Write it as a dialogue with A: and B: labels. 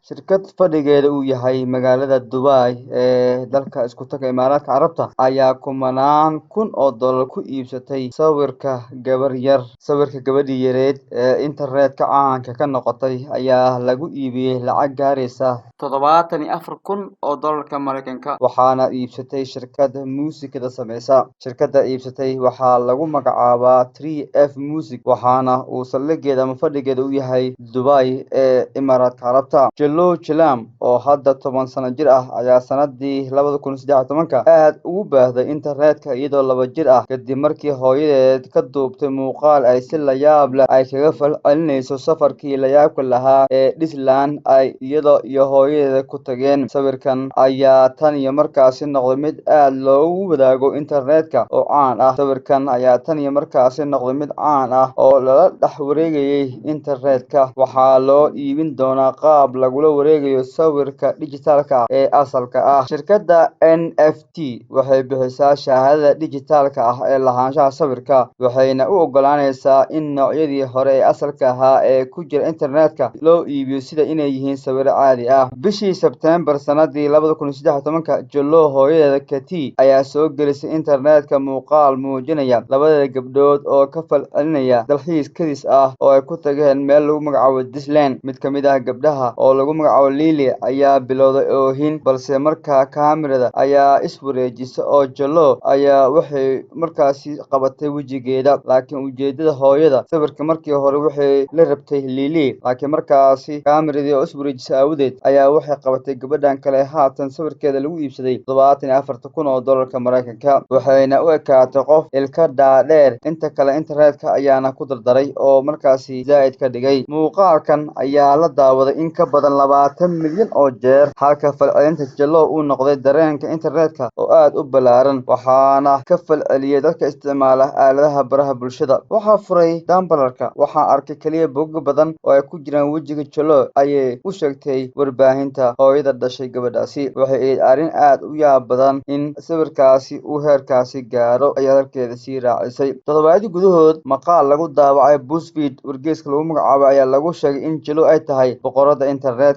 A: Shirkad fadhigeeda uu yahay magaalada Dubai ee dalka isku taga Imaaraadka Carabta ayaa kumanaan kun oo dollar ku iibsatay sawirka gabadhii yareed ee internetka caanka ka noqotay ayaa lagu iibiyey lacag gaaraysa 74 kun oo dollarka Mareykanka waxaana iibsatay shirkad muusikada sameysa. Shirkadda iibsatay waxaa lagu magacaabaa 3F Music waxaana uu saldhigeeda ama fadhigeeda u yahay Dubai ee Imaaraadka Carabta. Jello Chilam oo hadda 10 sano jir ah ayaa sanadii 2013 aad ugu baahday internetka iyadoo 2 jir ah kadib markii hooyadeed ka duubtay muuqaal ay si la yaab leh ay kaga falcelinayso safarkii la yaabka lahaa ee Disneyland ay iyada iyo hooyadeed ku tageen. Sawirkan ayaa tan iyo markaasi noqday mid aad loogu wadaago internetka oo caan ah. Sawirkan ayaa tan iyo markaasi noqday mid caan ah oo lala dhex wareegayay internetka. Waxaa loo iibin doonaa qaab lagula wareegayo sawirka dhijitaalka ah ee asalka ah. Shirkadda NFT waxay bixisaa shahaadada dhijitaalka ah ee lahaanshaha sawirka waxayna u oggolaanaysaa in noocyadii hore ee asalka ahaa ee ku jira internetka loo iibiyo sida inay yihiin sawirro caadi ah. Bishii Sebtembar sanadii 2013 Jello hooyadeed Katie ayaa soo gelisay internetka muuqaal muujinaya labadeeda gabdhood oo ka falcelinaya dalxiis kadis ah oo ay ku tageen meel lagu magacaabo Disneyland. Mid ka mid ah gabdhaha oo lagu magacaabo Lily ayaa bilowday oohin balse markaa kaamirada ayaa iswareejisay oo Jello ayaa waxay markaasi qabatay wejigeeda laakiin ujeedada hooyada sawirka markii hore waxay la rabtay Lily laakiin markaasi kaamiradii oo iswareejisay awdeed ayaa waxay qabatay gabadhan kale. Haatan sawirkeeda lagu iibsaday 74 kun oo dollarka Mareykanka waxayna u ekaatay qof ilka dhaadheer. Inta kale internetka ayaana ku dardaray oo markaasi zaid ka dhigay. Muuqaalkan ayaa la daawaday in ka badan 20 milyan oo jeer halka falcelinta Jello uu noqday dareenka internetka oo aad u ballaaran waxaana ka falceliyay dadka isticmaala aaladaha baraha bulshada. Waxaa furay Tumblr-ka waxaan arkay kaliya bog badan oo ay ku jiraan wejiga Jello ayay u sheegtay warbaahinta hooyada dhashay gabadhaasi. Waxay ahayd arrin aad u yaab badan in sawirkaasi uu heerkaasi gaaro ayaa halkeeda sii raacisay. Toddobaadyo gudahood maqaal lagu daabacay BuzzFeed wargeyska lagu magacaabo ayaa lagu sheegay in Jello ay tahay boqoradda internet